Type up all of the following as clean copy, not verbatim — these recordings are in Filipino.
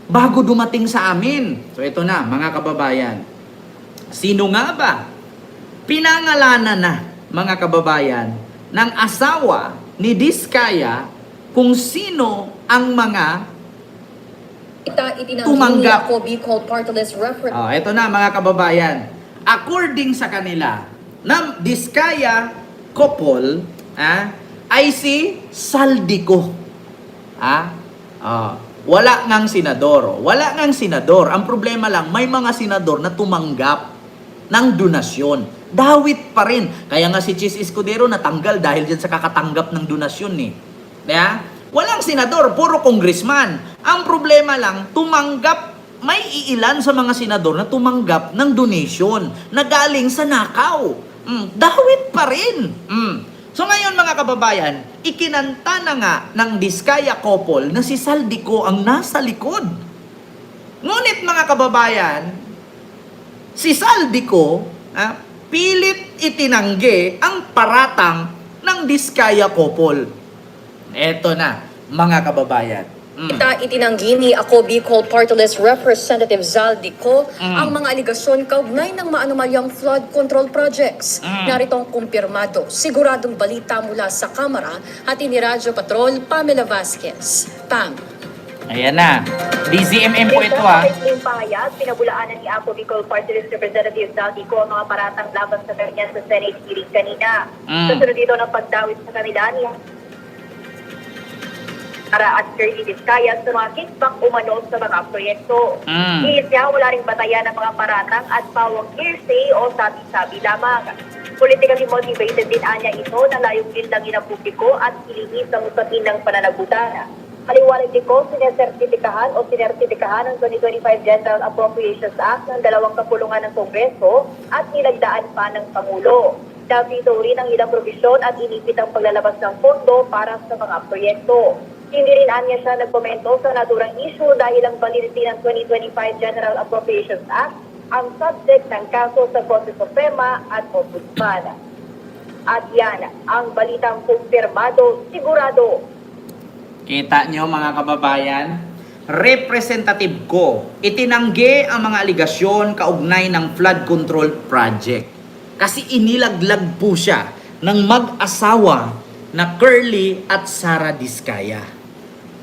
bago dumating sa amin. So ito na, mga kababayan. Sino nga ba? Pinangalanan na, mga kababayan, ng asawa ni Diskaya kung sino ang mga tumanggap. Ito na, mga kababayan. According sa kanila, na Diskaya couple ay si Saldico. Wala ngang senador. Wala ngang senador. Ang problema lang, may mga senador na tumanggap ng donasyon. Dawit pa rin. Kaya nga si Chis Escudero natanggal dahil dyan sa kakatanggap ng donasyon eh. Walang senador, puro congressman. Ang problema lang, tumanggap, may iilan sa mga senador na tumanggap ng donation na galing sa nakaw. Dawit pa rin. So ngayon mga kababayan, ikinanta na nga ng Diskaya couple na si Saldico ang nasa likod. Ngunit mga kababayan, si Saldico pilit itinanggi ang paratang ng Diskaya couple. Eto na, mga kababayan. Itinanggi ni Ako Bicol Party List Representative Zaldico ang mga aligasyon kaugnay ng maanumalyang flood control projects. Narito ang kumpirmado, siguradong balita mula sa Kamara at ni Radyo Patrol Pamela Vasquez. Pam. Ayan na. DZMM po ito Sa yung pahayag, pinabulaanan ni Ako Bicol Party List Representative Zaldico ang mga paratang laban sa kanya sa Senate hearing kanina. Kasunod dito ng pagdawit sa kanila niya para at Curly Diskaya sa mga kickback umano sa mga proyekto. Hihit niya, wala ring batayan ng mga paratang at pawang hearsay o sabi-sabi lamang. Politically motivated din anya ito na layong lindangin ang publiko at hilingin sa musapin ng pananagutan. Maliwanag din ko, sinesertipikahan ng 2025 General Appropriations Act ng dalawang kapulungan ng Kongreso at nilagdaan pa ng Pangulo. Nabito rin ang ilang probisyon at inipit ang paglalabas ng pondo para sa mga proyekto. Hindi rin anya siya nagkomento sa naturang issue dahil ang validity ng 2025 General Appropriations Act ang subject ng kaso sa Korte Suprema at Ombudsman. At yan, ang balitang kumpirmado, sigurado. Kita nyo mga kababayan, representative ko, itinanggi ang mga aligasyon kaugnay ng flood control project. Kasi inilaglag po siya ng mag-asawa na Curly at Sara Diskaya.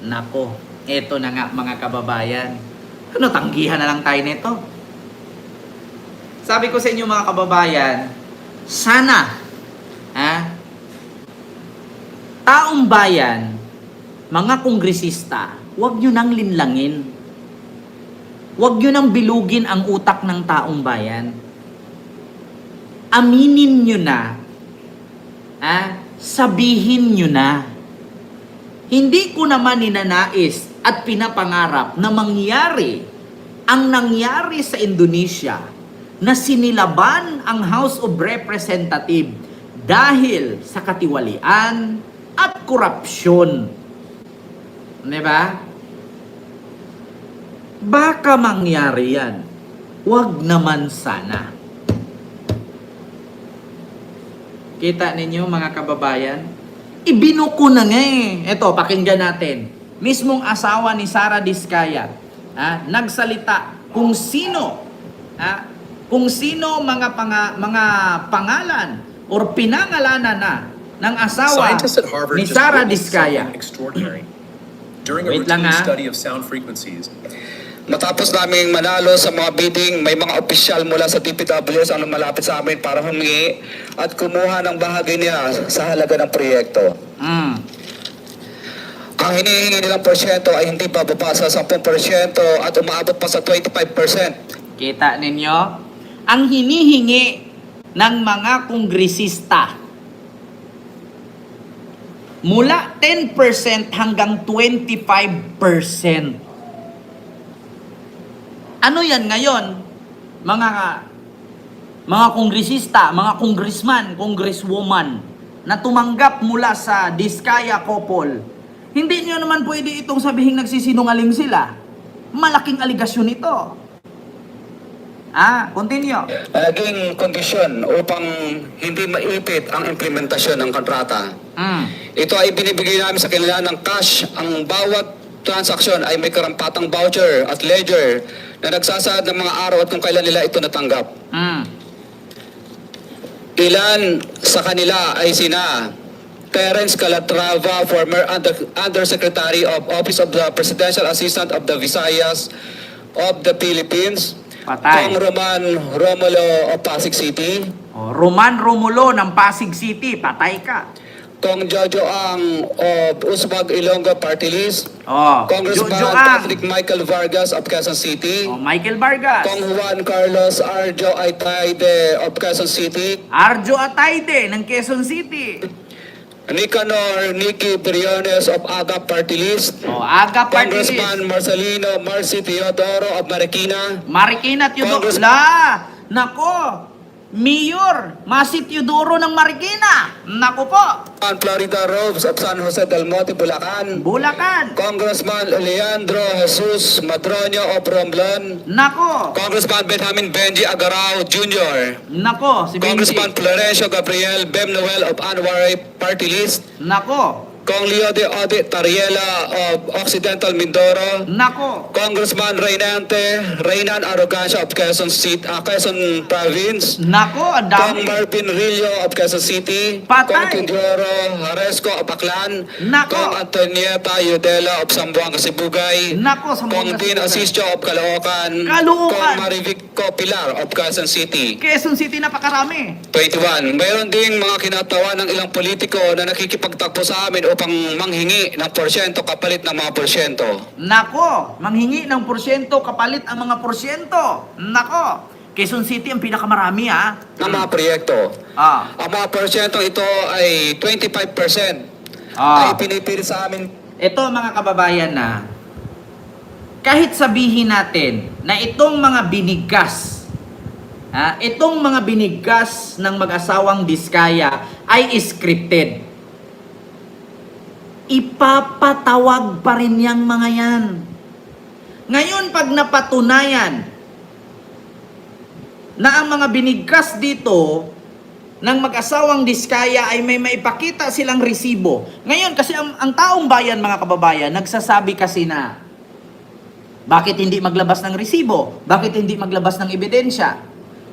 Nako, eto na nga mga kababayan. Tanggihan na lang tayo nito. Sabi ko sa inyo mga kababayan, sana, taong bayan, mga kongresista, huwag nyo nang linlangin. Huwag nyo nang bilugin ang utak ng taong bayan. Aminin nyo na, sabihin nyo na. Hindi ko naman ninanais at pinapangarap na mangyari ang nangyari sa Indonesia na sinilaban ang House of Representatives dahil sa katiwalian at korupsyon. Diba? Baka mangyari yan. Huwag naman sana. Kita ninyo mga kababayan? Ibinuko na nga eh. Ito, pakinggan natin. Mismong asawa ni Sara Diskaya, nagsalita kung sino mga pangalan or pinangalanan na ng asawa ni Sara Diskaya. During a routine study of sound frequencies, matapos naming manalo sa mga bidding, may mga opisyal mula sa DPWS ang lumalapit sa amin para humingi at kumuha ng bahagi niya sa halaga ng proyekto. Ang hinihingi nilang porsyento ay hindi bababa sa 10% at umaabot pa sa 25%. Kita ninyo? Ang hinihingi ng mga kongresista mula 10% hanggang 25%. Ano yan ngayon? Mga kongresista, mga congressman, congresswoman na tumanggap mula sa Diskaya couple. Hindi nyo naman pwede itong sabihin nagsisinungaling sila. Malaking aligasyon ito. Continue. Naging kondisyon upang hindi maipit ang implementasyon ng kontrata. Ito ay binibigay namin sa kanila ng cash ang bawat transaksyon ay may karampatang voucher at ledger na nagsasaad ng mga araw at kung kailan nila ito natanggap. Ilan sa kanila ay sina Terence Calatrava, former Undersecretary of Office of the Presidential Assistant of the Visayas of the Philippines, Patay. Kong Roman Romulo of Pasig City, Roman Romulo ng Pasig City, patay ka. Kong Jojo Ang of Usmag Ilonggo Party List, Congressman Jojo Ang. Catholic Michael Vargas of Quezon City, Michael Vargas. Kong Juan Carlos Arjo Aitaide of Quezon City, Arjo Ataide ng Quezon City. Nicanor Nicky Briones of AGA Party List, Aga Party List. Congressman Marcelino Marcy Teodoro of Marikina, Marikina Teodoro. Congress- Nako! Mayor Masi Teodoro ng Marikina. Nako po. Florida Robes of San Jose del Monte, Bulacan, Bulacan. Congressman Leandro Jesus Madroño of Romblon, Nako. Congressman Benjamin Benji Agarao Jr., Nako, si Congressman Benji. Florencio Gabriel Bem Noel of Anwar Party List, Nako. Kong Leo de Ode Tariela of Occidental Mindoro, Nako. Congressman Reynan Arrogancia of Quezon City, Quezon Province, Nako, ang Kong dami. Marvin Rillo of Quezon City, Patay. Kong Teodoro Haresco of Aklan, Nako. Kong Antonieta Yudela of Sambuanga Sibugay, Nako, sa Kong mga Dean Asistio of Caloocan, Caloocan. Kong Marivico Pilar of Quezon City. Quezon City napakarami. 21. Mayroon ding mga kinatawan ng ilang politiko na nakikipagtakbo sa amin upang manghingi ng porsyento kapalit ng mga porsyento. Nako, manghingi ng porsyento kapalit ang mga porsyento. Nako, Quezon City ang pinakamarami ha. Ng mga proyekto. Ah. Ang mga porsyentong ito ay 25% Ah. ay pinipili sa amin. Ito mga kababayan na kahit sabihin natin na itong mga binigkas, itong mga binigkas ng mag-asawang Diskaya ay scripted. Ipapatawag pa rin yang mga yan. Ngayon pag napatunayan na ang mga binigkas dito ng mag-asawang Diskaya ay may maipakita silang resibo. Ngayon kasi ang taong bayan mga kababayan nagsasabi kasi na bakit hindi maglabas ng resibo? Bakit hindi maglabas ng ebidensya?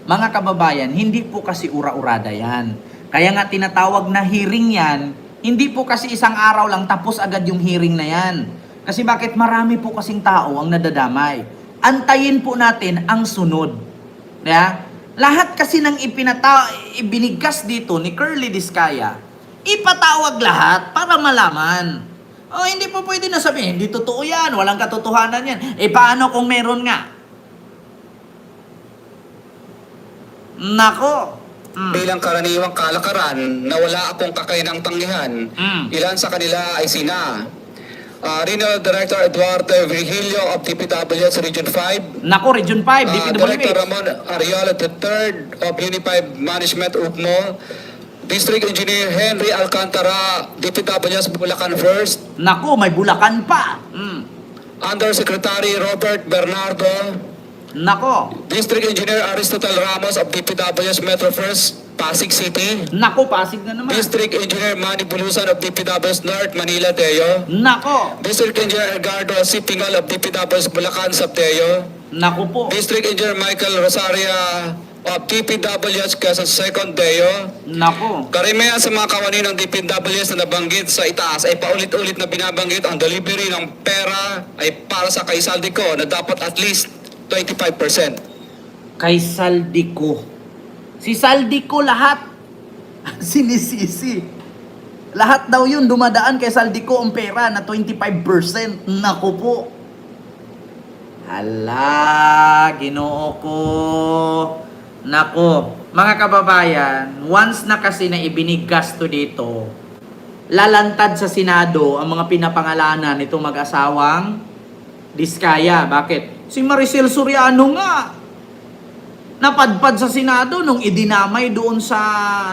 Mga kababayan, hindi po kasi ura-urada yan. Kaya nga tinatawag na hearing yan. Hindi po kasi isang araw lang tapos agad yung hearing na yan. Kasi bakit marami po kasing tao ang nadadamay. Antayin po natin ang sunod. Yeah? Lahat kasi ng ibinigkas dito ni Curly Diskaya, ipatawag lahat para malaman. Oh, hindi po pwede na sabihin, hindi totoo yan, walang katotohanan yan. Paano kung meron nga? Nako. Bilang karaniwang kalakaran na wala akong kakainang tanggihan. Ilan sa kanila ay sina Regional Director Eduardo Virgilio of DPWH Region 5, Nako, Region 5, DPWH. Director Ramon Ariola III of Unified Management UPMO, District Engineer Henry Alcantara, DPWH Bulacan First, Nako, may Bulacan pa. Undersecretary Robert Bernardo, Nako. District Engineer Aristotle Ramos of DPWH Metro First, Pasig City, Nako, Pasig na naman. District Engineer Manny Bulusan of DPWH North, Manila, Deo, Nako. District Engineer Edgardo Sipingal of DPWH Bulacan, Sabteo, Nako po. District Engineer Michael Rosaria of DPWH Quezon Second, Deo. Nako. Karamihan sa mga kawani ng DPWH na nabanggit sa itaas ay paulit-ulit na binabanggit ang delivery ng pera ay para sa kay Saldico na dapat at least 25%. Kay Saldico. Si Saldico lahat sinisisi. Lahat daw yun dumadaan kay Saldico ang pera na 25%. Naku po. Hala, Ginoo ko. Nako, mga kababayan, once na kasi na ibinigkas to dito, lalantad sa Senado ang mga pinapangalanan nitong mag-asawang Diskaya. Bakit? Si Maricel Soriano nga napadpad sa Senado nung idinamay doon sa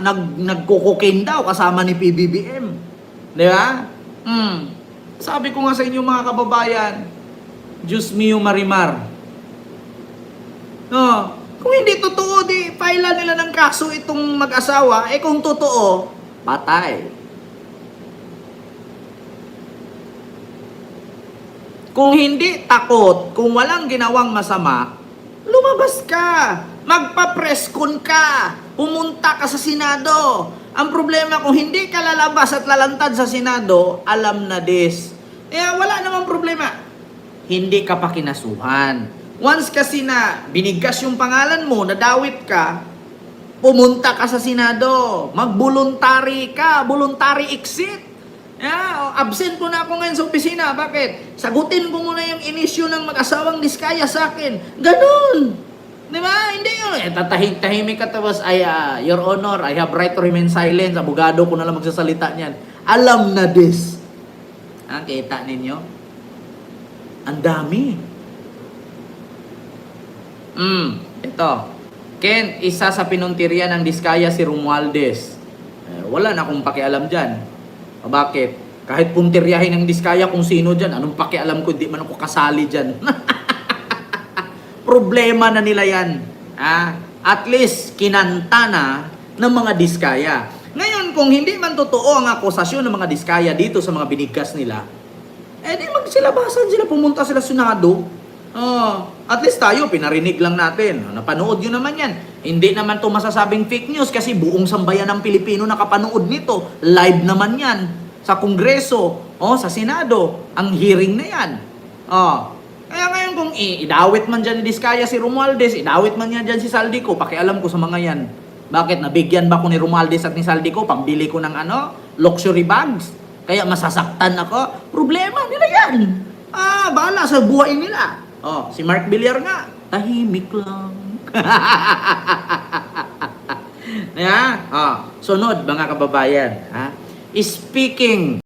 nagkukukin daw kasama ni PBBM. Di ba? Sabi ko nga sa inyo mga kababayan, Diyos mio Marimar. No, kung hindi totoo, di file nila ng kaso itong mag-asawa. Kung totoo, patay. Kung hindi takot, kung walang ginawang masama, lumabas ka. Magpa-preskon ka. Pumunta ka sa Senado. Ang problema, kung hindi ka lalabas at lalantad sa Senado, alam na this. Wala namang problema. Hindi ka pa kinasuhan. Once kasi na binigkas yung pangalan mo, nadawit ka, pumunta ka sa Senado. Mag-voluntary ka. Voluntary exit. Absent ko na ako ngayon sa opisina. Bakit? Sagutin ko muna yung inisyu ng mag-asawang Diskaya sa akin. Ganun. Di ba? Hindi yun. Tahimik ka tapos, Your Honor, I have right to remain silent. Abogado ko na lang magsasalita niyan. Alam na this. Kita ninyo? Ang dami. Ito. Ken, isa sa pinuntirya ng Diskaya si Romualdez. Wala na akong pakialam dyan. Bakit? Kahit puntiryahin ng Diskaya kung sino dyan, anong pakialam ko, di man ako kasali dyan. Problema na nila yan. At least, kinanta na ng mga Diskaya. Ngayon, kung hindi man totoo ang akusasyon ng mga Diskaya dito sa mga binigkas nila, di magsilabasan sila, pumunta sila sa Senado. At least tayo, pinarinig lang natin. Napanood nyo naman yan. Hindi naman to masasabing fake news kasi buong sambayan ng Pilipino nakapanood nito. Live naman yan. Sa Kongreso, sa Senado, ang hearing na yan. Kaya ngayon kung idawit man dyan ni Diskaya si Romualdez, idawit man yan dyan si Saldico, pakialam ko sa mga yan. Bakit? Nabigyan ba ko ni Romualdez at ni Saldico? Pambili ko ng luxury bags. Kaya masasaktan ako? Problema nila yan. Bahala sa buhay nila. Si Mark Villar nga, tahimik lang. Sunod mga kababayan. Speaking